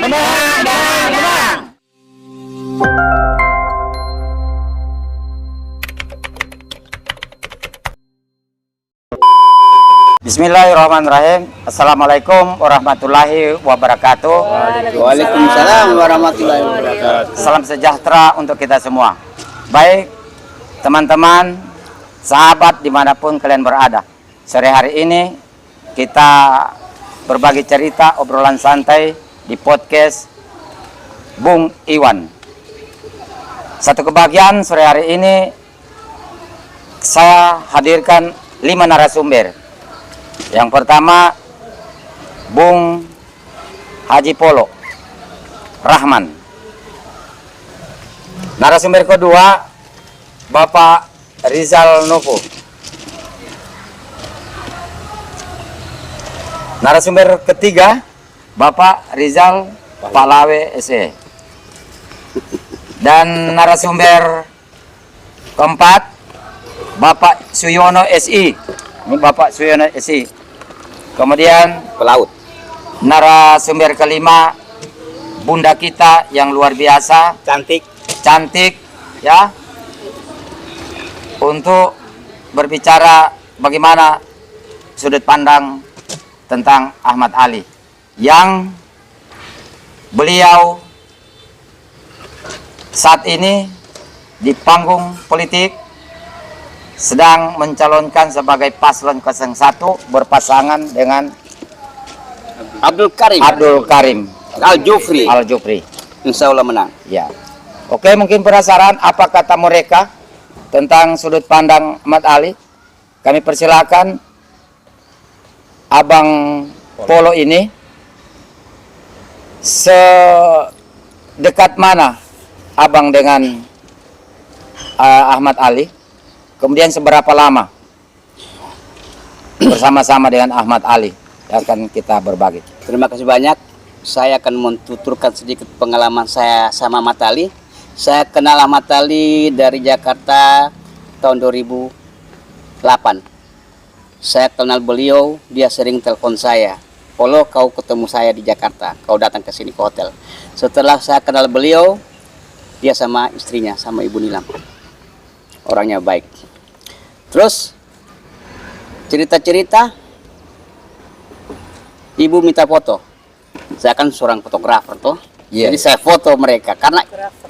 Menang, menang, menang. Bismillahirrahmanirrahim. Assalamualaikum warahmatullahi wabarakatuh. Waalaikumsalam warahmatullahi wabarakatuh. Salam sejahtera untuk kita semua. Baik, teman-teman, sahabat dimanapun kalian berada. Sore hari ini kita berbagi cerita obrolan santai di podcast Bung Iwan. Satu kebahagiaan sore hari ini saya hadirkan 5 narasumber. Yang pertama Bung Haji Polo Rahman. Narasumber kedua Bapak Rizal Novo. Narasumber ketiga Bapak Rizal Palawe SE. Dan narasumber keempat Bapak Suyono SI. Ini Bapak Suyono SI. Kemudian Pelaut. narasumber kelima Bunda kita yang luar biasa, cantik ya, untuk berbicara bagaimana sudut pandang tentang Ahmad Ali yang beliau saat ini di panggung politik sedang mencalonkan sebagai paslon 01 berpasangan dengan Abdul Karim Al-Jufri. Insya Allah menang. Ya. Oke, mungkin penasaran apa kata mereka tentang sudut pandang Ahmad Ali. Kami persilakan Abang Polo ini, sedekat mana Abang dengan Ahmad Ali? Kemudian seberapa lama bersama-sama dengan Ahmad Ali akan kita berbagi. Terima kasih banyak. Saya akan mentuturkan sedikit pengalaman saya sama Ahmad Ali. Saya kenal Ahmad Ali dari Jakarta tahun 2008. Saya kenal beliau, dia sering telepon saya. Polo, kau ketemu saya di Jakarta, kau datang ke sini ke hotel. Setelah saya kenal beliau, dia sama istrinya, sama Ibu Nilam. Orangnya baik. Terus cerita-cerita, Ibu minta foto. Saya kan seorang fotografer toh. Yeah. Jadi saya foto mereka karena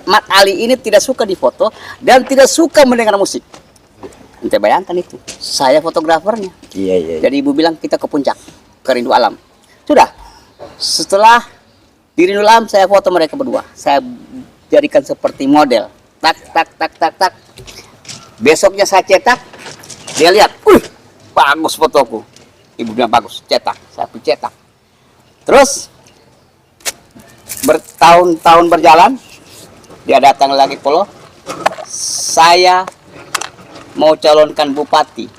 Ahmad Ali ini tidak suka difoto dan tidak suka mendengar musik. Ente bayangkan itu. Saya fotografernya. Iya. Jadi Ibu bilang kita ke puncak, ke Rindu Alam. Sudah. Setelah di Rindu Alam saya foto mereka berdua. Saya jadikan seperti model. Tak. Besoknya saya cetak, dia lihat, bagus fotoku. Ibu bilang bagus, cetak. Saya pun cetak. Terus bertahun-tahun berjalan, dia datang lagi, Polo. Saya mau calonkan bupati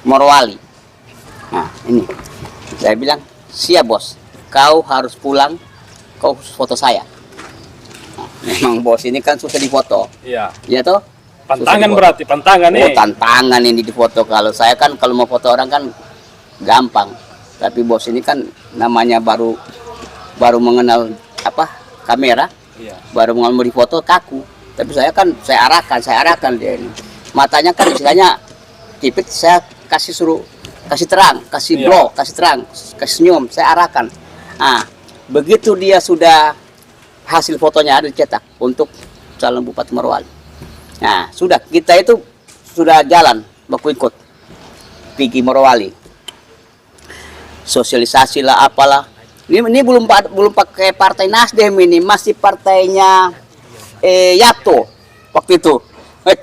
Morowali. Nah, ini. Saya bilang, siap bos. Kau harus pulang, kau foto saya. Nah, memang bos ini kan susah difoto. Iya. Iya toh? Pantangan berarti, pantangan nih. Oh, tantangan ini difoto. Kalau saya kan kalau mau foto orang kan gampang. Tapi bos ini kan namanya baru mengenal kamera. Iya. Baru mengenal mau difoto kaku. Tapi saya kan saya arahkan dia ini. Matanya kan istilahnya tipit, saya kasih terang, kasih Iya. blow, kasih terang, kasih senyum, saya arahkan. Nah, begitu dia sudah hasil fotonya ada dicetak untuk calon bupati Morowali. Nah, sudah kita itu sudah jalan baku ikut pergi Morowali. Sosialisasi lah apalah. Ini belum pakai partai Nasdem, ini masih partainya Yato waktu itu.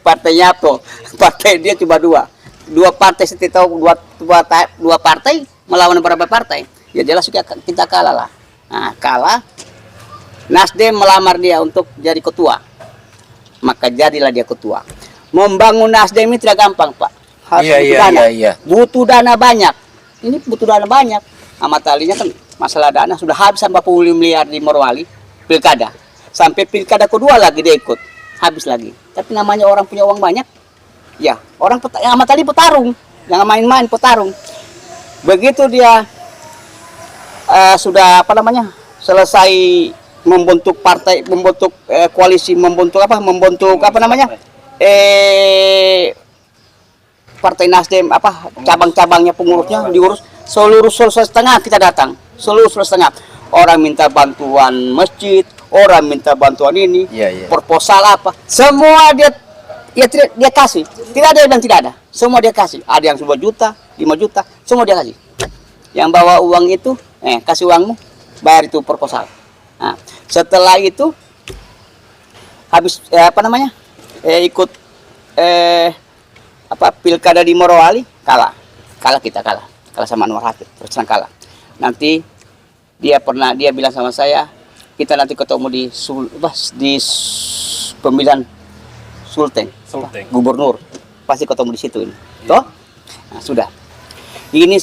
Partai Yato. Partai dia cuma dua partai, saya tahu dua partai melawan beberapa partai. Ya jelas kita kalah lah. Nah, kalah. Nasdem melamar dia untuk jadi ketua. Maka jadilah dia ketua. Membangun Nasdem ini tidak gampang, Pak. Harus butuh dana. Iya. Butuh dana banyak. Ini butuh dana banyak. Ahmad Ali-nya kan masalah dana sudah habis 40 miliar di Morowali pilkada. Sampai pilkada kedua lagi dia ikut. Habis lagi. Tapi namanya orang punya uang banyak. Ya, Ahmad Ali petarung. Jangan main-main, petarung. Begitu dia sudah selesai membentuk partai, membentuk koalisi, membentuk apa namanya? Partai Nasdem, cabang-cabangnya, pengurusnya diurus, seluruh setengah kita datang, seluruh setengah. Orang minta bantuan masjid, orang minta bantuan ini, proposal apa, semua dia kasih. Tidak ada yang bilang tidak ada, semua dia kasih. Ada yang 10 juta, 5 juta, semua dia kasih. Yang bawa uang itu, kasih uangmu, bayar itu proposal. Nah, setelah itu habis ikut pilkada di Morowali, kalah sama Anwar Hafid, terus terang kalah. Nanti dia bilang sama saya, kita nanti ketemu di pemilihan Sulteng, gubernur, pasti ketemu di situ ini. Toh? Nah, sudah. Ini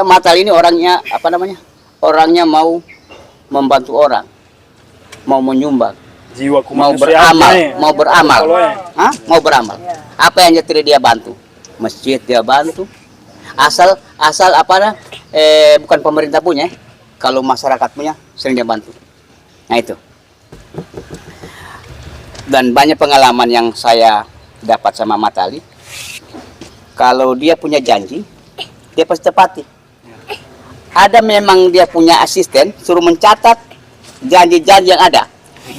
Matal ini orangnya orangnya mau membantu orang, mau menyumbang, jiwa mau beramal. Apa yang dia bantu? Masjid dia bantu. Asal bukan pemerintah punya, kalau masyarakat punya sering dia bantu. Nah itu. Dan banyak pengalaman yang saya dapat sama Matali. Kalau dia punya janji, dia pasti tepati. Ada memang dia punya asisten, suruh mencatat janji-janji yang ada.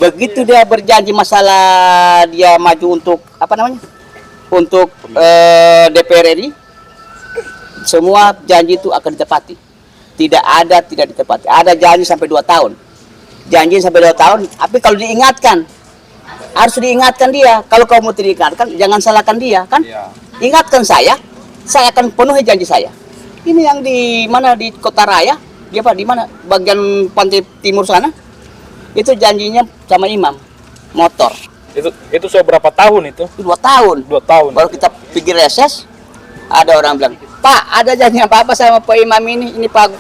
Begitu dia berjanji masalah dia maju untuk untuk DPR RI, semua janji itu akan ditepati. Tidak ditepati. Ada janji sampai 2 tahun. Janji sampai 2 tahun, tapi kalau diingatkan, harus diingatkan dia. Kalau kamu mau diingatkan, jangan salahkan dia, kan? Ingatkan saya akan penuhi janji saya. Ini yang di mana, di Kota Raya, di mana bagian pantai timur sana, itu janjinya sama imam motor. Itu sudah berapa tahun itu? 2 tahun. 2 tahun. Baru kita pergi reses, ada orang bilang, Pak, ada janji apa sama Pak Imam ini Pak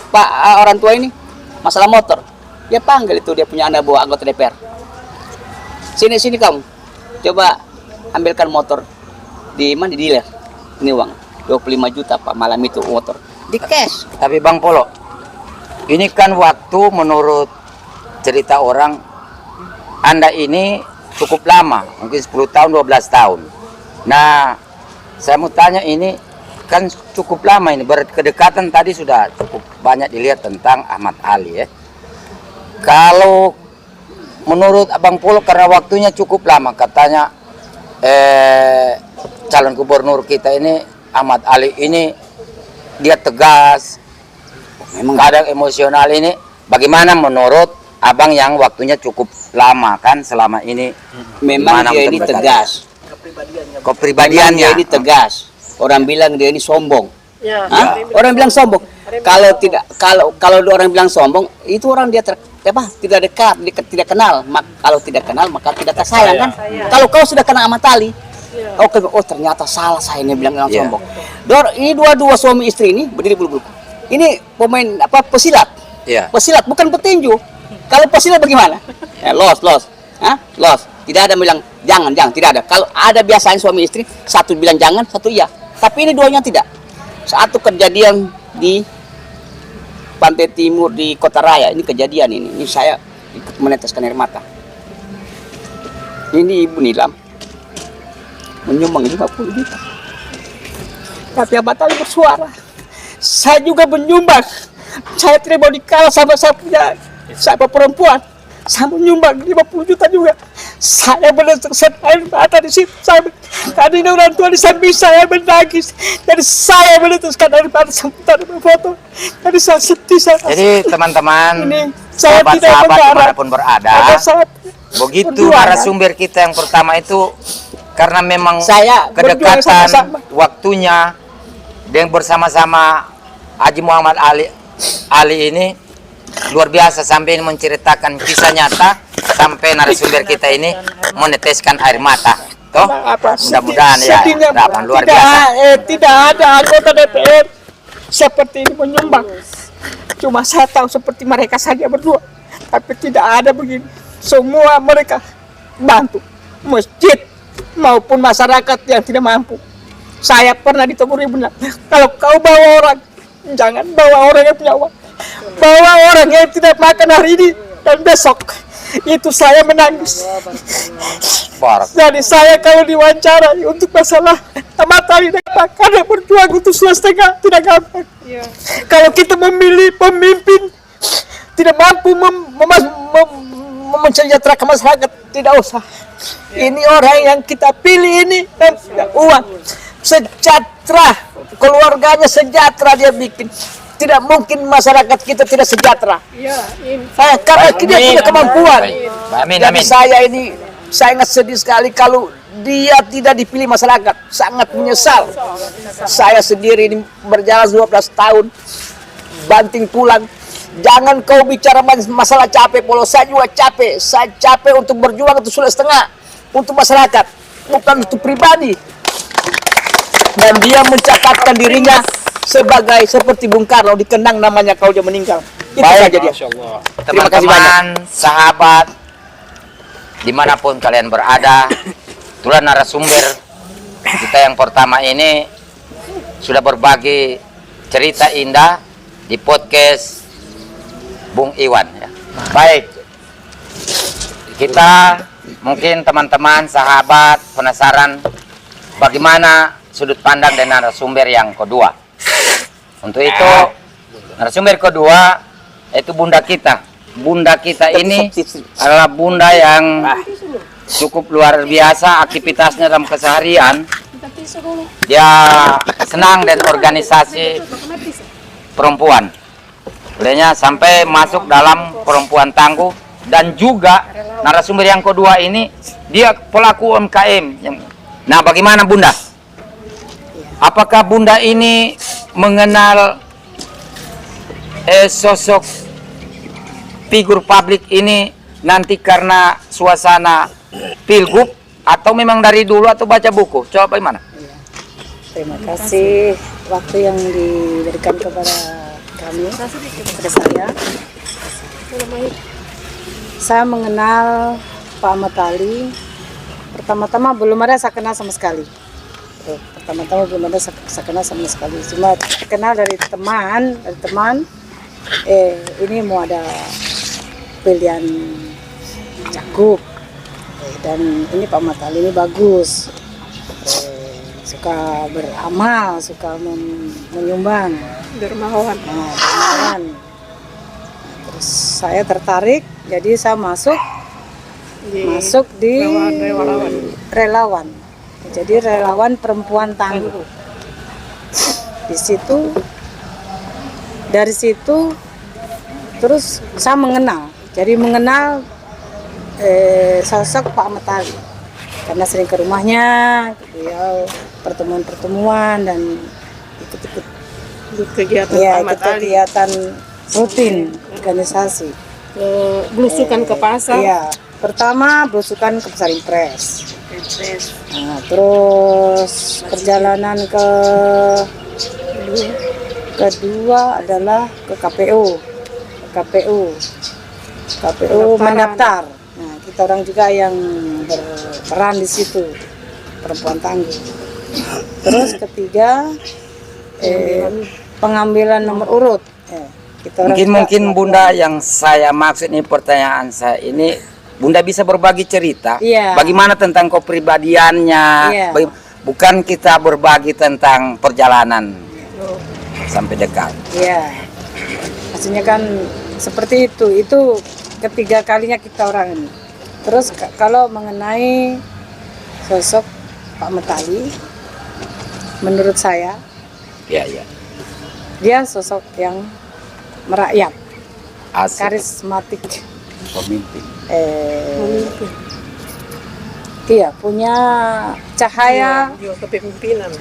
orang tua ini, masalah motor. Dia panggil itu, dia punya anak buah anggota DPR. Sini kamu, coba ambilkan motor di mana, di dealer. Ini uang 25 juta Pak, malam itu motor di cash. Tapi Bang Polo, ini kan waktu menurut cerita orang, Anda ini cukup lama, mungkin 10 tahun, 12 tahun. Nah, saya mau tanya, ini kan cukup lama ini, berkedekatan tadi sudah cukup banyak dilihat tentang Ahmad Ali ya. Kalau menurut Abang Polo, karena waktunya cukup lama, katanya calon gubernur kita ini, Ahmad Ali ini, dia tegas, memang kadang emosional ini. Bagaimana menurut Abang yang waktunya cukup lama kan selama ini? Memang dia ini tegas. Kepribadiannya dia ini tegas. Orang bilang dia ini sombong. Orang bilang sombong. Kalau orang bilang sombong, itu orang dia tidak dekat, tidak kenal. Kalau tidak kenal maka tidak tersayang kan? Kalau kau sudah kenal Ahmad Ali, ternyata salah saya ini bilang sombong. Ini dua suami istri ini berdiri bulu-bulu. Ini pemain pesilat. Pesilat bukan petinju. Kalau pesilat bagaimana? Los. Tidak ada bilang jangan, tidak ada. Kalau ada biasanya suami istri, satu bilang jangan, satu iya. Tapi ini duanya tidak. Satu kejadian di Pantai Timur di Kota Raya, ini kejadian ini saya ikut meneteskan air mata. Ini Ibu Nilam menyumbang 50 juta. Tapi Ahmad Ali bersuara, saya juga menyumbang. Saya tidak mau dikalah sama saya punya perempuan. Saya menyumbang 50 juta juga. Saya meneteskan air mata di situ. Tadi orang tua di samping saya menangis. Jadi saya meneteskan air mata sampai foto. Jadi saya sedih. Jadi teman-teman, sahabat dimanapun berada, begitu narasumber kita yang pertama itu, karena memang kedekatan waktunya dengan bersama-sama Haji Muhammad Ali ini luar biasa, sampai ini menceritakan kisah nyata, sampai narasumber kita ini meneteskan air mata. Toh, mudah-mudahan luar biasa. Tidak ada anggota DPR seperti ini menyumbang. Cuma saya tahu seperti mereka saja berdua, tapi tidak ada begini. Semua mereka bantu masjid maupun masyarakat yang tidak mampu. Saya pernah ditegur Ibu, kalau kau bawa orang, jangan bawa orang yang punya uang. bahwa orang yang tidak makan hari ini dan besok itu saya menangis. Jadi saya kalau diwawancara untuk masalah matahari karena berjuang untuk Sulawesi Tengah tidak gampang. Kalau kita memilih pemimpin tidak mampu mensejahterakan masyarakat, tidak usah. Ini orang yang kita pilih ini dan uang sejahtera, keluarganya sejahtera dia bikin. Tidak mungkin masyarakat kita tidak sejahtera. Karena dia punya kemampuan. Jadi saya sangat sedih sekali kalau dia tidak dipilih masyarakat. Sangat menyesal. Saya sendiri ini berjalan 12 tahun, banting tulang. Jangan kau bicara masalah capek, Polo. Saya juga capek. Saya capek untuk berjuang untuk Sulawesi Tengah, untuk masyarakat, bukan untuk pribadi. Dan dia mencatatkan dirinya sebagai seperti Bung Karno, dikenang namanya kalau dia meninggal. Itu saja dia. Terima kasih banyak. Teman-teman, sahabat, dimanapun kalian berada, itulah narasumber kita yang pertama ini sudah berbagi cerita indah di podcast Bung Iwan. Ya. Baik, kita mungkin teman-teman, sahabat, penasaran bagaimana sudut pandang dan narasumber yang kedua. Untuk itu, narasumber kedua yaitu bunda kita. Bunda kita ini adalah bunda yang cukup luar biasa aktivitasnya dalam keseharian. Dia senang dan organisasi perempuan. Olehnya sampai masuk dalam perempuan tangguh. Dan juga narasumber yang kedua ini dia pelaku UMKM. Nah, bagaimana bunda? Apakah bunda ini mengenal sosok figur publik ini nanti karena suasana pilgub atau memang dari dulu atau baca buku? Coba bagaimana? Terima kasih waktu yang diberikan kepada kami, kepada saya. Saya mengenal Pak Ahmad Ali. Pertama-tama belum ada saya kenal sama sekali. Pertama-tama belum ada saya kenal sama sekali. Cuma kenal dari teman. Ini mau ada pilihan cakup. Dan ini Pak Ahmad Ali ini bagus. Suka beramal, suka menyumbang. Dermawan. Terus saya tertarik, jadi saya masuk di relawan. Jadi relawan perempuan tangguh. Dari situ terus saya mengenal. Jadi mengenal sosok Pak Ahmad Ali. Karena sering ke rumahnya, beliau pertemuan-pertemuan dan ikut kegiatan rutin organisasi. Belusukan ke pasar. Iya, pertama belusukan ke Pasar Impres. Nah, terus perjalanan kedua adalah ke KPU mendaftar. Nah, kita orang juga yang berperan di situ, perempuan tangguh. Terus ketiga pengambilan nomor urut. Mungkin bunda yang saya maksud ini, pertanyaan saya ini, bunda bisa berbagi cerita. Iya. Bagaimana tentang kepribadiannya? Iya. Bukan kita berbagi tentang perjalanan sampai dekat. Iya. Maksudnya kan seperti itu. Itu ketiga kalinya kita orang ini. Terus kalau mengenai sosok Pak Ahmad Ali, menurut saya, Ya. dia sosok yang merakyat, Asik. karismatik, Pemimpin. iya, punya cahaya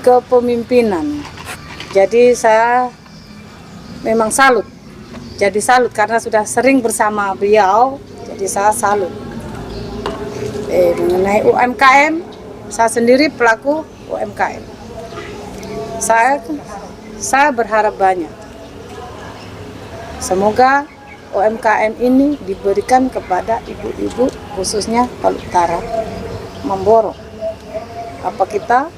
kepemimpinan. Jadi saya memang salut. Jadi salut karena sudah sering bersama beliau. Jadi saya salut. Mengenai UMKM, saya sendiri pelaku UMKM. Saya berharap banyak. Semoga UMKM ini diberikan kepada ibu-ibu, khususnya Palu Utara, Mamboro. Apa kita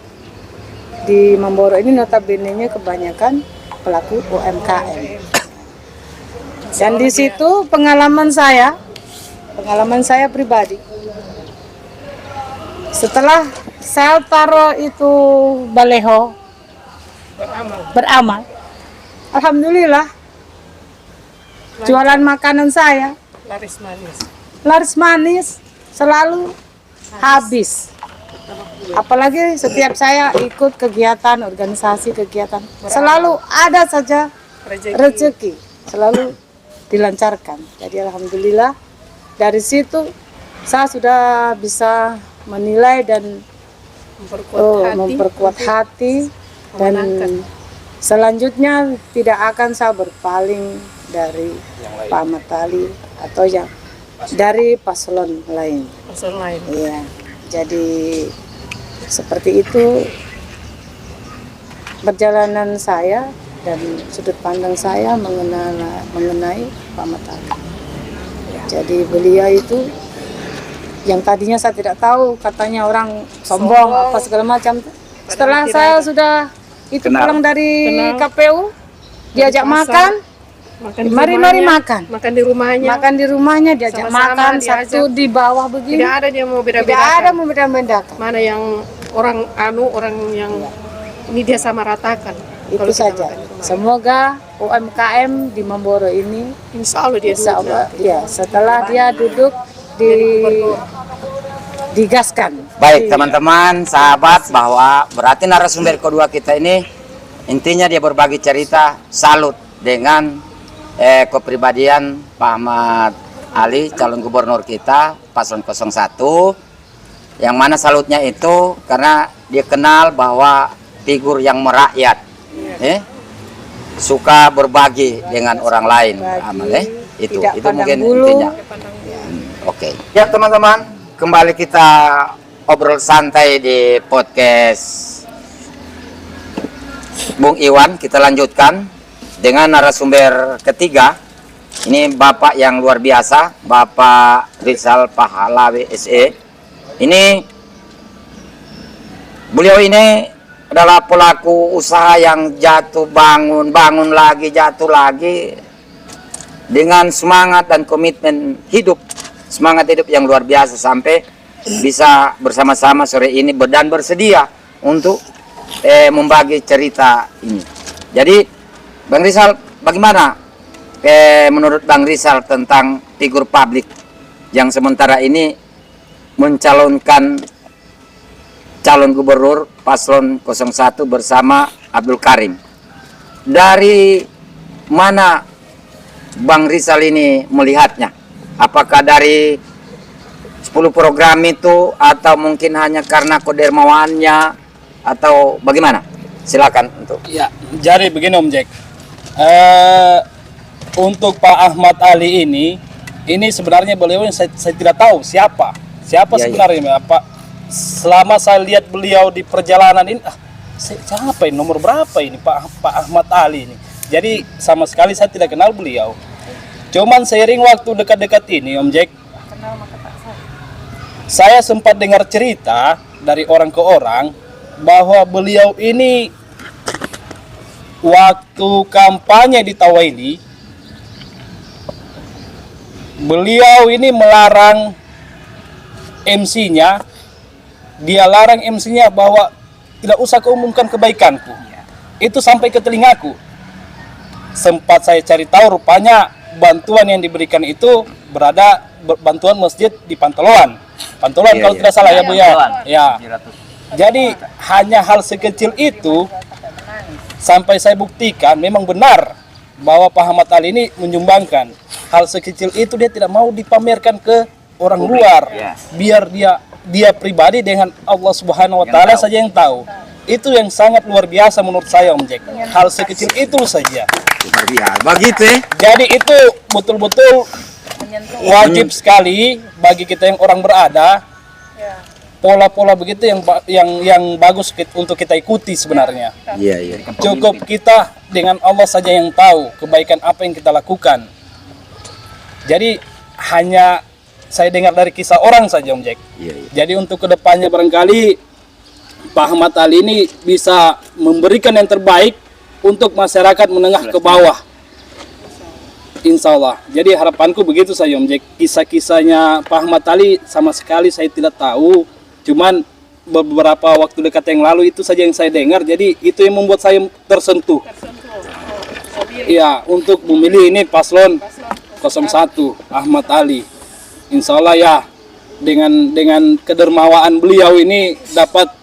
di Mamboro ini notabene-nya kebanyakan pelaku UMKM. Dan di situ pengalaman saya pribadi. Setelah saya taruh itu baleho beramal, alhamdulillah jualan makanan saya laris manis, selalu habis. Apalagi setiap saya ikut kegiatan, organisasi kegiatan, selalu ada saja rezeki, selalu dilancarkan. Jadi alhamdulillah dari situ saya sudah bisa menilai dan memperkuat hati dan selanjutnya tidak akan saya berpaling dari Pak Ahmad Ali atau yang dari paslon lain. Iya. Jadi seperti itu perjalanan saya dan sudut pandang saya mengenai Pak Ahmad Ali. Jadi beliau itu yang tadinya saya tidak tahu, katanya orang sombong apa segala macam. Setelah saya sudah itu pulang dari KPU, diajak makan. Mari makan. Makan di rumahnya. Makan di rumahnya diajak Sama-sama makan satu di bawah begini. Tidak ada dia mau Tidak beda-bedakan. ada membeda-bedakan. Mana yang orang yang ini dia sama ratakan. Itu Kalau kita saja. makan di rumah. Semoga UMKM di Memboro ini Insya Allah dia insya duduk Allah, nanti. ya, setelah dia duduk digaskan. Baik teman-teman, sahabat, bahwa berarti narasumber kedua kita ini intinya dia berbagi cerita salut dengan kepribadian Pak Ahmad Ali, calon gubernur kita paslon 01, yang mana salutnya itu karena dia kenal bahwa figur yang merakyat, suka berbagi dengan orang lain. Pak Ahmad, itu mungkin intinya. Oke. Ya teman-teman, kembali kita obrol santai di podcast Bung Iwan. Kita lanjutkan dengan narasumber ketiga. Ini Bapak yang luar biasa, Bapak Rizal Pahlawi SE. Beliau ini adalah pelaku usaha yang jatuh bangun lagi, jatuh lagi, dengan semangat dan komitmen hidup, semangat hidup yang luar biasa sampai bisa bersama-sama sore ini dan bersedia untuk membagi cerita ini. Jadi Bang Rizal, bagaimana menurut Bang Rizal tentang figur publik yang sementara ini mencalonkan calon gubernur paslon 01 bersama Abdul Karim? Dari mana Bang Rizal ini melihatnya? Apakah dari 10 program itu atau mungkin hanya karena kedermawannya atau bagaimana? Silakan untuk. Ya, jadi begini Om Jack. Untuk Pak Ahmad Ali ini sebenarnya beliau yang saya tidak tahu siapa sebenarnya. Apa selama saya lihat beliau di perjalanan ini, siapa ini, nomor berapa ini Pak Ahmad Ali ini? Jadi sama sekali saya tidak kenal beliau. Cuman seiring waktu dekat-dekat ini Om Jack, saya sempat dengar cerita dari orang ke orang bahwa beliau ini waktu kampanye di Tawaili, beliau ini melarang MC-nya, dia larang MC-nya bahwa tidak usah keumumkan kebaikanku. Itu sampai ke telingaku. Sempat saya cari tahu, rupanya bantuan yang diberikan itu bantuan masjid di Pantoloan kalau tidak salah ya Bu ya. Ya. Jadi hanya hal sekecil itu sampai saya buktikan memang benar bahwa Pak Ahmad Ali ini menyumbangkan. Hal sekecil itu dia tidak mau dipamerkan ke orang luar, biar dia pribadi dengan Allah Subhanahu wa taala saja yang tahu. Itu yang sangat luar biasa menurut saya Om Jack. Hal sekecil itu saja. Luar biasa. Begitu ya. Jadi itu betul-betul wajib sekali bagi kita yang orang berada. Pola-pola begitu yang bagus untuk kita ikuti sebenarnya. Iya. Cukup kita dengan Allah saja yang tahu kebaikan apa yang kita lakukan. Jadi hanya saya dengar dari kisah orang saja Om Jack. Jadi untuk kedepannya barangkali Pak Ahmad Ali ini bisa memberikan yang terbaik untuk masyarakat menengah ke bawah. Insya Allah. Jadi harapanku begitu saja Om Jack. Kisah-kisahnya Pak Ahmad Ali sama sekali saya tidak tahu. Cuman beberapa waktu dekat yang lalu itu saja yang saya dengar. Jadi itu yang membuat saya tersentuh. Iya, untuk memilih ini paslon 01 Ahmad Ali. Insya Allah ya, dengan kedermawaan beliau ini dapat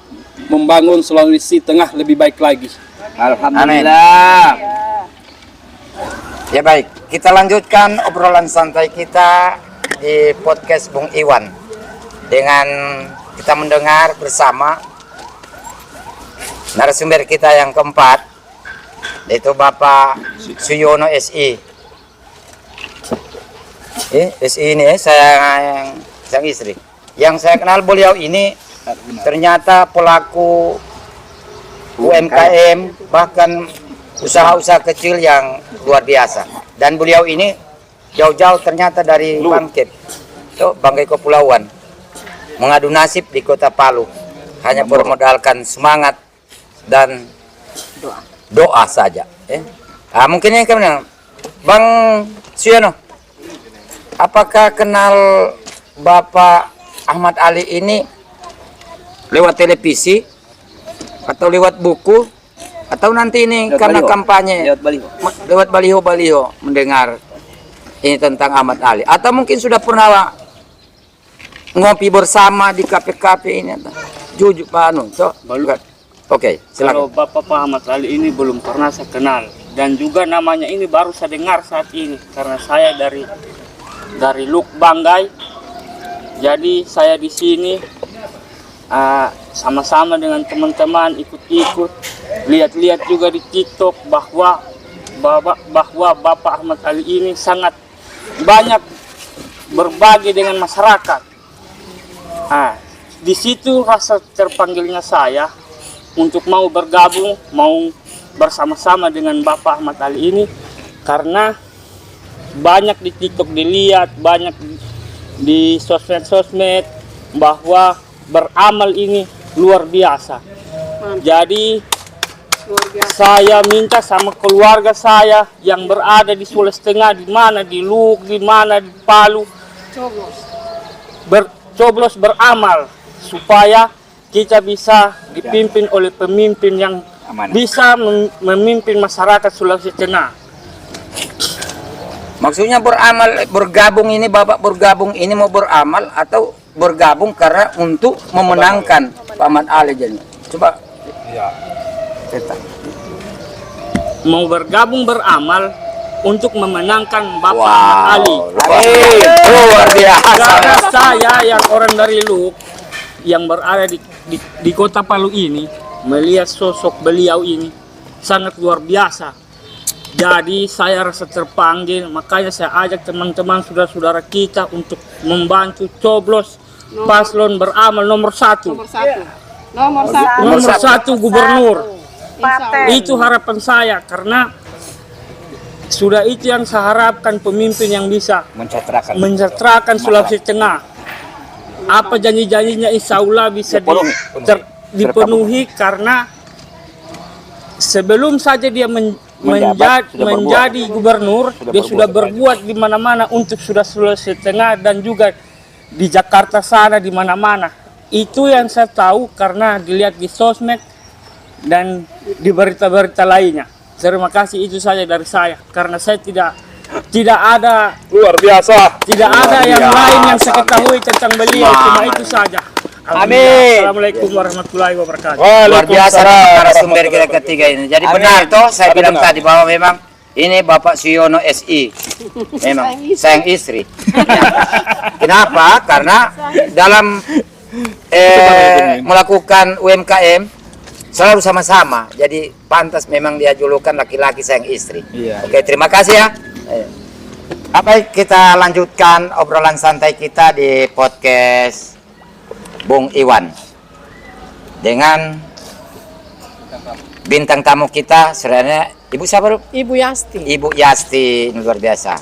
membangun Sulawesi Tengah lebih baik lagi. Alhamdulillah. Ya baik, kita lanjutkan obrolan santai kita di podcast Bung Iwan dengan kita mendengar bersama narasumber kita yang keempat, yaitu Bapak Suyono SI. SI ini saya yang istri. Yang saya kenal beliau ini ternyata pelaku UMKM, bahkan usaha-usaha kecil yang luar biasa. Dan beliau ini jauh-jauh ternyata dari Bangkit, Banggai Kepulauan, mengadu nasib di Kota Palu, hanya bermodalkan semangat dan doa saja. Mungkin ini kemana, Bang Suyono, apakah kenal Bapak Ahmad Ali ini lewat televisi atau lewat buku, atau nanti ini lewat karena baliho, kampanye lewat baliho mendengar ini tentang Ahmad Ali, atau mungkin sudah pernah ngopi bersama di kafe-kafe ini? Jujur Pak Anu, Oke, silakan. Kalau Bapak Ahmad Ali ini belum pernah saya kenal, dan juga namanya ini baru saya dengar saat ini karena saya dari Luk Banggai. Jadi saya di sini sama-sama dengan teman-teman ikut-ikut, lihat-lihat juga di TikTok bahwa Bapak Ahmad Ali ini sangat banyak berbagi dengan masyarakat. Di situ rasa terpanggilnya saya untuk mau bergabung, mau bersama-sama dengan Bapak Ahmad Ali ini, karena banyak di TikTok dilihat, banyak di sosmed bahwa beramal ini luar biasa. Jadi saya minta sama keluarga saya yang berada di Sulawesi Tengah, di mana di Luk, di mana di Palu, bercoblos beramal supaya kita bisa dipimpin oleh pemimpin yang bisa memimpin masyarakat Sulawesi Tengah. Maksudnya beramal, bergabung ini, Bapak bergabung ini mau beramal atau bergabung karena untuk memenangkan Pak Ahmad Ali? Jadi coba cerita. Mau bergabung beramal untuk memenangkan Bapak Ahmad Ali. Luar biasa. Karena saya yang orang dari Luk yang berada di Kota Palu ini melihat sosok beliau ini sangat luar biasa. Jadi saya rasa terpanggil, makanya saya ajak teman-teman saudara-saudara kita untuk membantu coblos paslon beramal nomor 1. Nomor satu gubernur. Itu harapan saya, karena sudah itu yang saya harapkan, pemimpin yang bisa mensejahterakan Sulawesi Tengah. Apa janji-janjinya insya Allah bisa dipenuhi, karena sebelum saja dia menjadi gubernur, dia sudah berbuat di mana-mana untuk Sulawesi Tengah dan juga di Jakarta sana, di mana-mana. Itu yang saya tahu karena dilihat di sosmed dan di berita-berita lainnya. Terima kasih, itu saja dari saya, karena saya tidak ada Luar biasa. tidak ada yang lain yang saya ketahui tentang beliau, cuma itu saja. Amin. Assalamualaikum warahmatullahi wabarakatuh. Luar biasa narasumber kita ketiga ini. Jadi benar toh saya bilang tadi bahwa memang ini Bapak Suyono SI. Memang sayang istri. Kenapa? Karena dalam melakukan UMKM selalu sama-sama. Jadi pantas memang dia julukan laki-laki sayang istri. Oke, terima kasih ya. Baik, kita lanjutkan obrolan santai kita di podcast Bung Iwan dengan bintang tamu kita, sebenarnya Ibu siapa, Rup? Ibu Yasti. Ibu Yasti, luar biasa.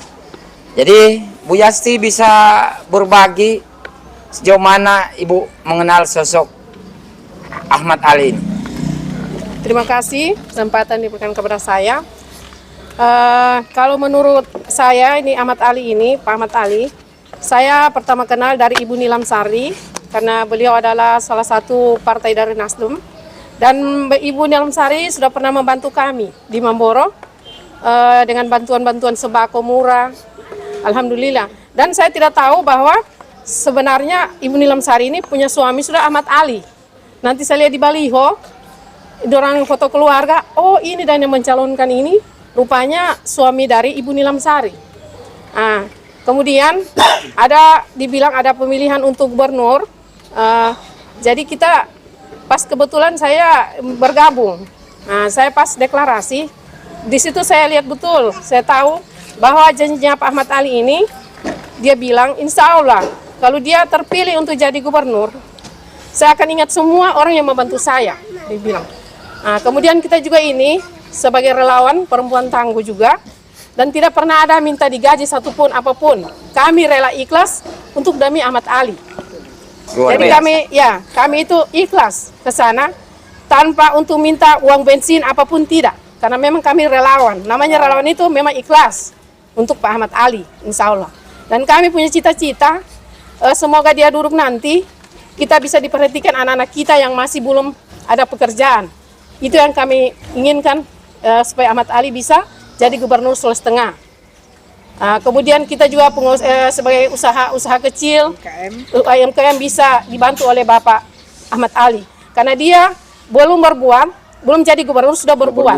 Jadi Bu Yasti bisa berbagi sejauh mana Ibu mengenal sosok Ahmad Ali ini. Terima kasih kesempatan diberikan kepada saya. Kalau menurut saya ini Ahmad Ali ini, Pak Ahmad Ali, saya pertama kenal dari Ibu Nilam Sari karena beliau adalah salah satu partai dari Nasdem. Dan Ibu Nilam Sari sudah pernah membantu kami di Mamboro dengan bantuan-bantuan sembako murah. Alhamdulillah. Dan saya tidak tahu bahwa sebenarnya Ibu Nilam Sari ini punya suami sudah Ahmad Ali. Nanti saya lihat di baliho, orang foto keluarga, oh ini dan yang mencalonkan ini rupanya suami dari Ibu Nilam Sari. Nah, kemudian dibilang ada pemilihan untuk gubernur. Jadi kita pas kebetulan saya bergabung. Nah, saya pas deklarasi, di situ saya lihat betul, saya tahu bahwa janjinya Pak Ahmad Ali ini, dia bilang insya Allah kalau dia terpilih untuk jadi gubernur, saya akan ingat semua orang yang membantu saya, dia bilang. Nah, kemudian kita juga ini sebagai relawan perempuan tangguh juga, dan tidak pernah ada minta digaji satupun apapun. Kami rela ikhlas untuk demi Ahmad Ali. Jadi kami itu ikhlas ke sana tanpa untuk minta uang bensin apapun, tidak. Karena memang kami relawan. Namanya relawan itu memang ikhlas untuk Pak Ahmad Ali, insya Allah. Dan kami punya cita-cita, semoga dia duduk nanti, kita bisa diperhatikan anak-anak kita yang masih belum ada pekerjaan. Itu yang kami inginkan, supaya Ahmad Ali bisa jadi gubernur Sulawesi Tengah. Kemudian kita juga sebagai usaha kecil, UMKM bisa dibantu oleh Bapak Ahmad Ali. Karena dia belum jadi gubernur, sudah berbuat.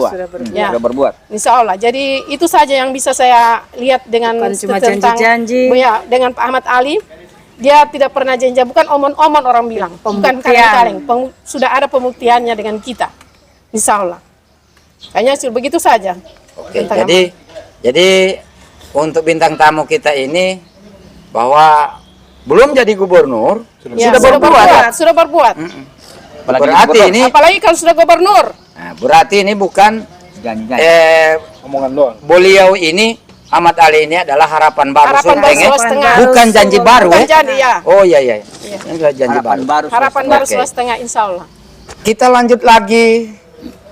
Ya. Sudah berbuat. Insya Allah. Jadi itu saja yang bisa saya lihat dengan Cuma tentang janji-janji. ya, dengan Pak Ahmad Ali. Dia tidak pernah janji, bukan omon-omon orang bilang, bukan kaleng-kaleng. Sudah ada pembuktiannya dengan kita. Insya Allah. Kayaknya begitu saja. Oke, jadi untuk bintang tamu kita ini bahwa belum jadi gubernur, Ya, sudah berbuat. Sudah berbuat. Berarti ini, Apalagi kalau sudah gubernur. nah, berarti ini bukan Omongan doang. beliau ini Ahmad Ali ini adalah harapan baru Harapan baru Sulteng, Sulawesi Tengah. bukan janji baru. Bukan janji, ya. Oh iya. Ini adalah janji baru. Harapan baru Oke. Sulawesi Tengah, insya Allah. Kita lanjut lagi.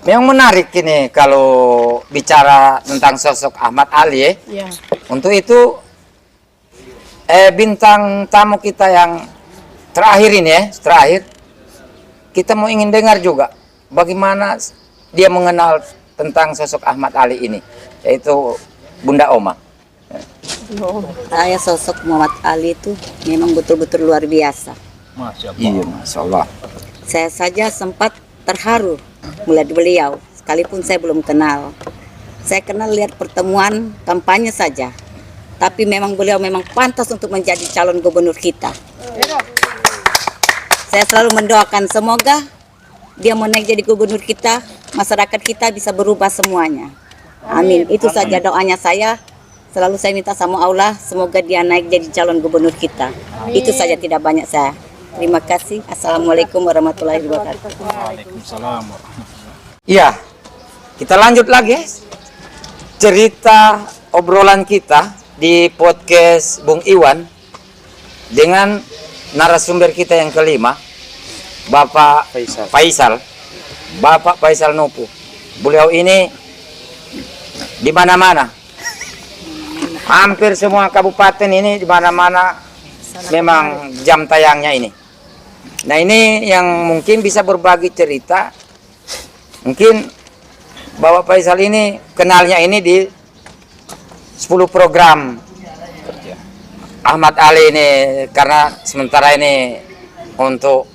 Yang menarik ini kalau bicara tentang sosok Ahmad Ali. Ya. Untuk itu bintang tamu kita yang terakhir ini kita mau ingin dengar juga bagaimana dia mengenal tentang sosok Ahmad Ali ini, yaitu Bunda Oma. Saya sosok Muhammad Ali itu memang betul-betul luar biasa. Iya, Masya Allah. Saya saja sempat terharu melihat beliau, sekalipun saya belum kenal. Saya kenal lihat pertemuan kampanye saja, tapi memang beliau memang pantas untuk menjadi calon gubernur kita. Saya selalu mendoakan semoga dia mau naik jadi gubernur kita, masyarakat kita bisa berubah semuanya. Amin. Itu saja doanya saya. Selalu saya minta sama Allah, semoga dia naik jadi calon gubernur kita. Itu saja, tidak banyak saya. Terima kasih. Assalamualaikum warahmatullahi wabarakatuh. Waalaikumsalam. Iya, kita lanjut lagi cerita obrolan kita di podcast Bung Iwan dengan narasumber kita yang kelima, Bapak Faisal. Bapak Faisal Nupu. Beliau ini di mana-mana. Hampir semua kabupaten ini di mana-mana memang jam tayangnya ini. Nah, ini yang mungkin bisa berbagi cerita. Mungkin Bapak Faisal ini kenalnya ini di 10 program Ahmad Ali ini, karena sementara ini untuk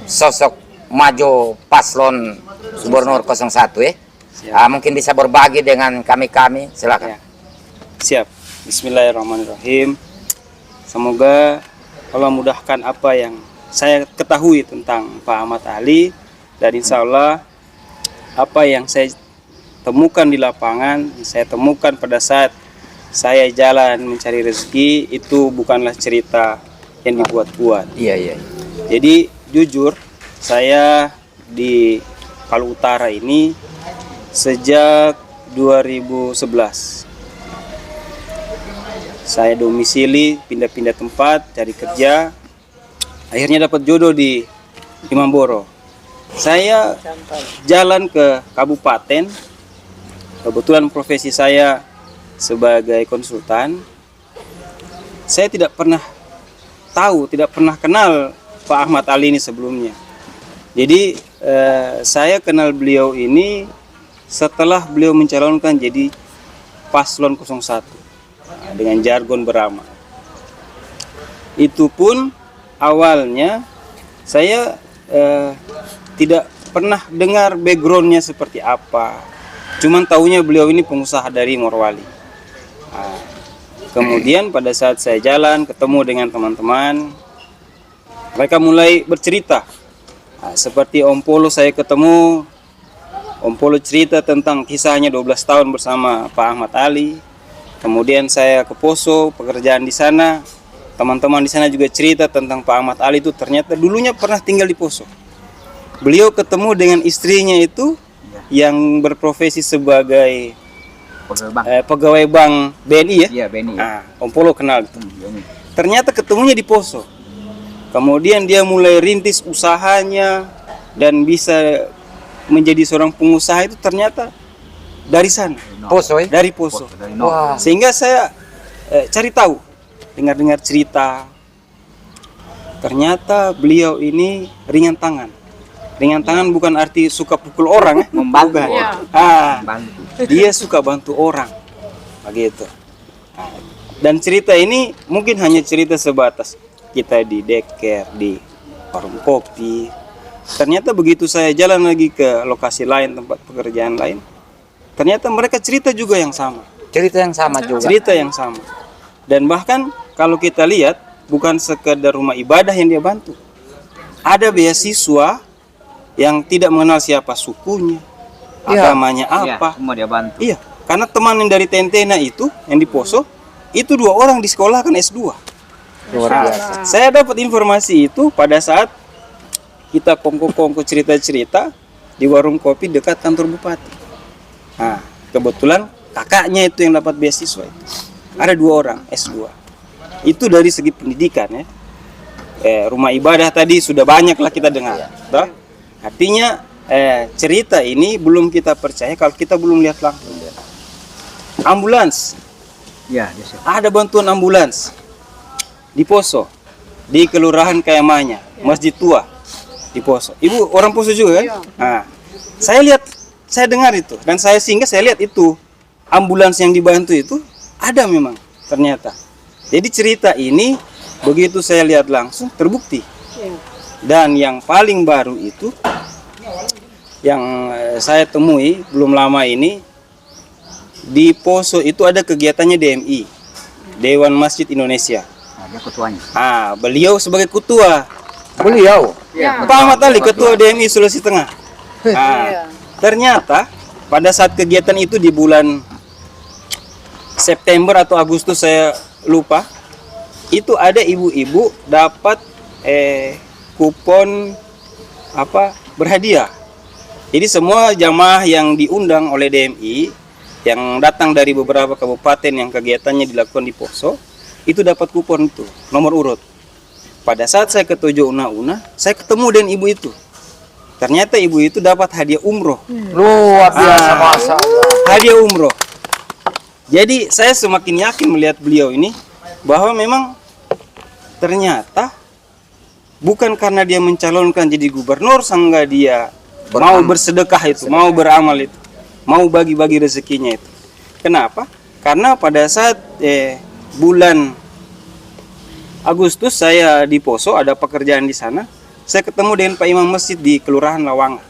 sosok maju paslon gubernur 01 ya. Mungkin bisa berbagi dengan kami-kami, silakan. Siap. Bismillahirrahmanirrahim. Semoga Allah mudahkan apa yang saya ketahui tentang Pak Ahmad Ali, dan insya Allah apa yang saya temukan di lapangan, saya temukan pada saat saya jalan mencari rezeki, itu bukanlah cerita yang dibuat-buat. Iya. Jadi jujur, saya di Palu Utara ini sejak 2011. Saya domisili, pindah-pindah tempat, cari kerja. Akhirnya dapat jodoh di Mamboro. Saya jalan ke kabupaten. Kebetulan profesi saya sebagai konsultan, saya tidak pernah tahu, tidak pernah kenal Pak Ahmad Ali ini sebelumnya. Jadi saya kenal beliau ini setelah beliau mencalonkan jadi paslon 01 dengan jargon beramal. Itu pun awalnya saya tidak pernah dengar backgroundnya seperti apa. Cuman tahunya beliau ini pengusaha dari Morowali. Kemudian pada saat saya jalan ketemu dengan teman-teman, mereka mulai bercerita. Seperti Om Polo saya ketemu, Om Polo cerita tentang kisahnya 12 tahun bersama Pak Ahmad Ali. Kemudian saya ke Poso, pekerjaan di sana. Teman-teman di sana juga cerita tentang Pak Ahmad Ali itu ternyata dulunya pernah tinggal di Poso. Beliau ketemu dengan istrinya itu yang berprofesi sebagai pegawai bank BNI ya. Iya, BNI. Om Polo kenal itu. Ternyata ketemunya di Poso. Kemudian dia mulai rintis usahanya dan bisa menjadi seorang pengusaha itu ternyata dari sana. Poso ya? Dari Poso. Wah. Sehingga saya cari tahu, dengar-dengar cerita. Ternyata beliau ini ringan tangan. Ringan tangan bukan arti suka pukul orang ya. Membantu. Bukan. Dia suka bantu orang. Begitu. Dan cerita ini mungkin hanya cerita sebatas kita di deker, di warung kopi. Ternyata begitu saya jalan lagi ke lokasi lain, tempat pekerjaan lain, ternyata mereka cerita juga yang sama. Cerita yang sama juga. Cerita yang sama. Dan bahkan kalau kita lihat, bukan sekedar rumah ibadah yang dia bantu. Ada beasiswa yang tidak mengenal siapa sukunya, agamanya apa. Semua dia bantu. Iya, karena teman yang dari Tentena itu, yang di Poso, itu 2 orang di sekolah kan S2. Luar biasa. Saya dapat informasi itu pada saat kita kongko-kongko cerita-cerita di warung kopi dekat kantor bupati. Nah, kebetulan kakaknya itu yang dapat beasiswa itu. Ada 2 orang S2. Itu dari segi pendidikan ya. Rumah ibadah tadi sudah banyak lah kita dengar. Toh? Artinya cerita ini belum kita percaya kalau kita belum lihat langsung. Ambulans. Iya, Ada bantuan ambulans di Poso, di Kelurahan Kayamanya, Masjid Tua di Poso. Ibu orang Poso juga kan? Nah, saya dengar itu dan saya singgah, saya lihat itu ambulans yang dibantu itu ada memang ternyata. Jadi cerita ini begitu saya lihat langsung terbukti. Dan yang paling baru itu yang saya temui belum lama ini di Poso itu ada kegiatannya DMI, Dewan Masjid Indonesia. Dia ketuanya. Beliau sebagai ketua. Beliau. Pak Ahmad Ali ketua DMI Sulawesi Tengah. Ternyata pada saat kegiatan itu di bulan September atau Agustus saya lupa, itu ada ibu-ibu dapat kupon berhadiah. Jadi semua jamaah yang diundang oleh DMI yang datang dari beberapa kabupaten yang kegiatannya dilakukan di Poso itu dapat kupon itu, nomor urut. Pada saat saya ke Tojo Una-Una, saya ketemu dengan ibu itu. Ternyata ibu itu dapat hadiah umroh. Luar biasa, Masya Allah. Hadiah umroh. Jadi saya semakin yakin melihat beliau ini bahwa memang ternyata bukan karena dia mencalonkan jadi gubernur sehingga dia mau bersedekah itu, mau beramal itu, mau bagi-bagi rezekinya itu. Kenapa? Karena pada saat bulan Agustus saya di Poso, ada pekerjaan di sana. Saya ketemu dengan Pak Imam Masjid di Kelurahan Lawanga.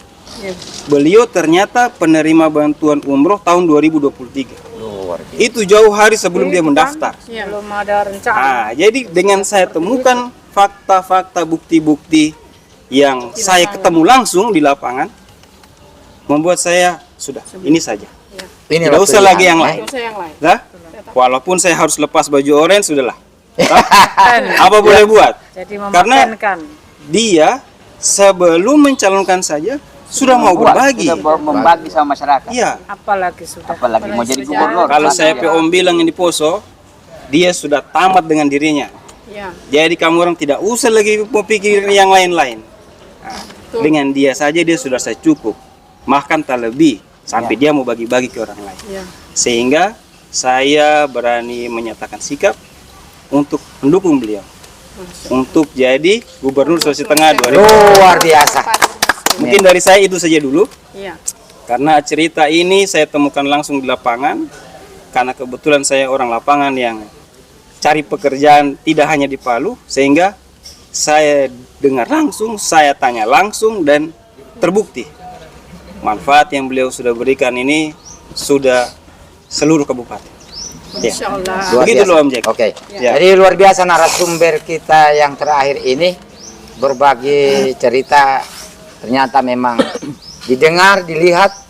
Beliau ternyata penerima bantuan umroh tahun 2023. Itu jauh hari sebelum dia mendaftar. Belum ada rencana. Jadi dengan saya temukan fakta-fakta, bukti-bukti yang saya ketemu langsung di lapangan, membuat saya sudah ini saja. Tidak usah lagi yang lain. Nah, walaupun saya harus lepas baju orange, sudahlah. Apa boleh buat? Jadi Karena mematenkan. dia sebelum mencalonkan saja sudah mau berbagi. Sudah membagi sama masyarakat. Iya. Apalagi sudah. Apalagi mau jadi gubernur. Kalau saya Om bilang yang di Poso, dia sudah tamat dengan dirinya. Jadi kamu orang tidak usah lagi memikir yang lain-lain. Dengan dia saja dia sudah saya cukup. Bahkan tak lebih sampai dia mau bagi-bagi ke orang lain. Sehingga saya berani menyatakan sikap untuk mendukung beliau untuk jadi Gubernur Sulawesi Tengah 2020. Luar biasa. Mungkin dari saya itu saja dulu. Iya. Karena cerita ini saya temukan langsung di lapangan, karena kebetulan saya orang lapangan yang cari pekerjaan tidak hanya di Palu, sehingga saya dengar langsung, saya tanya langsung, dan terbukti manfaat yang beliau sudah berikan ini sudah seluruh kabupaten. Ya. Insya Allah. Luar Begitu biasa. loh, Om Jack. Oke. Ya. Jadi luar biasa narasumber kita yang terakhir ini berbagi cerita, ternyata memang didengar, dilihat,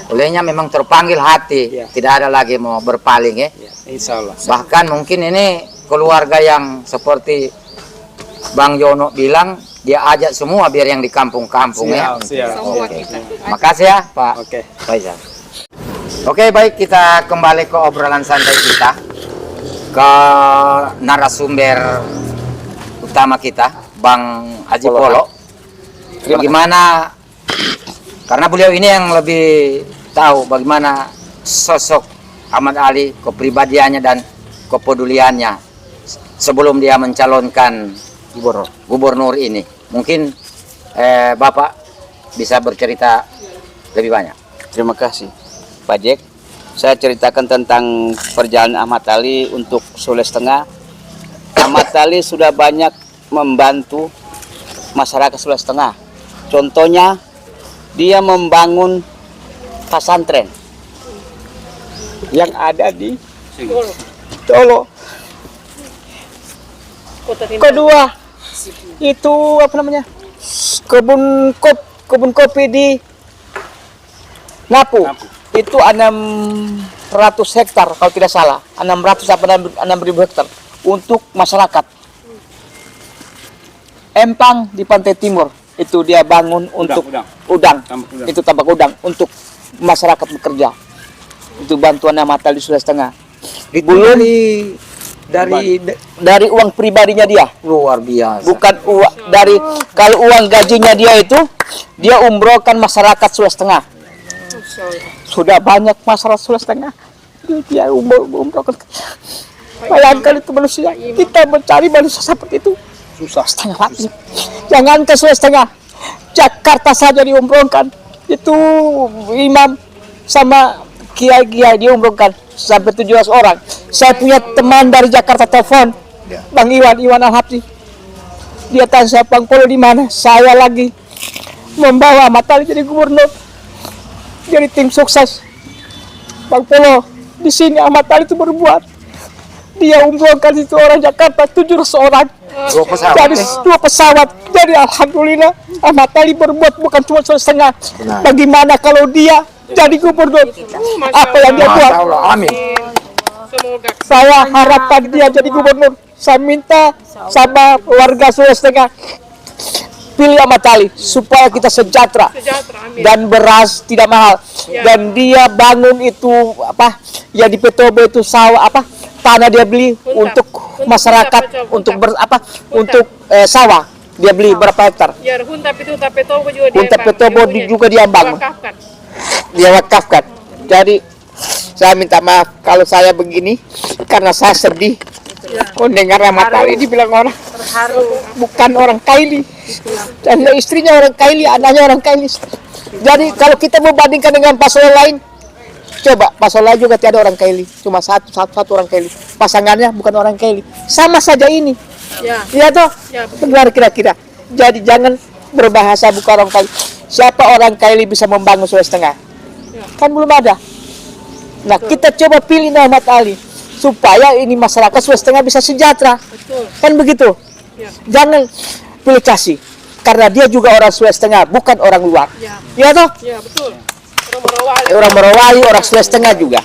olehnya memang terpanggil hati, Ya. tidak ada lagi mau berpaling ya. Ya, insya Allah. Bahkan mungkin ini keluarga yang seperti Bang Yono bilang, dia ajak semua biar yang di kampung-kampung ya. Siap. Semua Oke. kita. Makasih ya Pak Oke. Faisal. Oke, baik, kita kembali ke obrolan santai kita, ke narasumber utama kita, Bang Haji Polo. Bagaimana, karena beliau ini yang lebih tahu bagaimana sosok Ahmad Ali, kepribadiannya dan kepeduliannya sebelum dia mencalonkan gubernur ini. Mungkin Bapak bisa bercerita lebih banyak. Terima kasih Pak Jack. Saya ceritakan tentang perjalanan Ahmad Ali untuk Sulawesi Tengah. Ahmad Ali sudah banyak membantu masyarakat Sulawesi Tengah. Contohnya, dia membangun pesantren yang ada di Tolo. Kedua, itu apa namanya? Kebun kopi di Napu. Itu 600 hektar kalau tidak salah, 600 sampai 6.000 hektar untuk masyarakat. Empang di pantai timur itu dia bangun untuk udang. Itu tambak udang untuk masyarakat bekerja. Itu bantuan Ahmad Ali Sulawesi Tengah. Belum dari uang pribadinya dia. Luar biasa. Bukan uang dari, kalau uang gajinya dia itu dia umrohkan masyarakat Sulawesi Tengah. Sudah banyak masyarakat Sulawesi Tengah dia umrohkan. Bayangkan itu manusia, kita mencari manusia seperti itu susah setengah mati. Jangan ke Sulawesi Tengah, Jakarta saja diumrohkan. Itu imam sama kiai-kiai diumrohkan sampai 17 orang. Saya punya teman dari Jakarta telepon, Bang Iwan Al-Habsi. Dia tanya saya, Bang Polo di mana? Saya lagi membawa Ahmad Ali jadi gubernur, jadi tim sukses. Bang Polo, di sini Ahmad Ali itu berbuat. Dia umrohkan itu orang Jakarta 700 orang. 2 pesawat. Jadi 2 pesawat. Jadi alhamdulillah Ahmad Ali berbuat bukan cuma setengah. Bagaimana kalau dia jadi gubernur? Apa yang dia buat? Amin. Semoga. Saya harapkan dia jadi gubernur. Saya minta sama warga Sulawesi Tengah, pilih Ahmad Ali supaya kita sejahtera Sejahtera, amin. dan beras tidak mahal. Ya. Dan dia bangun itu apa? Ya di Petobo itu sawah apa? Tanah dia beli untuk masyarakat, untuk untuk sawah. Dia beli berapa hektar? Ya, Hunta Petobo juga dia. Hunta Petobo juga dia bangun. Wakafkan. Dia wakafkan. Jadi saya minta maaf kalau saya begini karena saya sedih mendengar Ahmad Ali dibilang orang bukan orang Kaili, dan istrinya orang Kaili, anaknya orang Kaili. Jadi kalau kita mau bandingkan dengan pasangan lain, coba pasangan lain juga tiada orang Kaili, cuma satu orang Kaili, pasangannya bukan orang Kaili, sama saja ini. Ya. Iya toh, Ya, benar kira-kira. Jadi jangan berbahasa bukan orang Kaili. Siapa orang Kaili bisa membangun Sulawesi Tengah? Kan belum ada. Nah, kita coba pilih Ahmad Ali supaya ini masyarakat Sulawesi Tengah bisa sejahtera. Betul. Kan begitu? Ya. Jangan pilih kasih, karena dia juga orang Sulawesi Tengah, bukan orang luar. Ya. Iya toh? Ya, betul. Orang Orang Morowali, orang Sulawesi Tengah juga.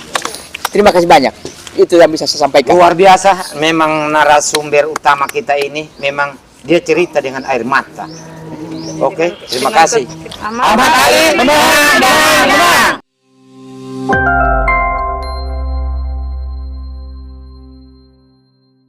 Terima kasih banyak. Itu yang bisa saya sampaikan. Luar biasa, memang narasumber utama kita ini memang dia cerita dengan air mata. Oke, terima kasih. Ahmad Ahmad Ali menang.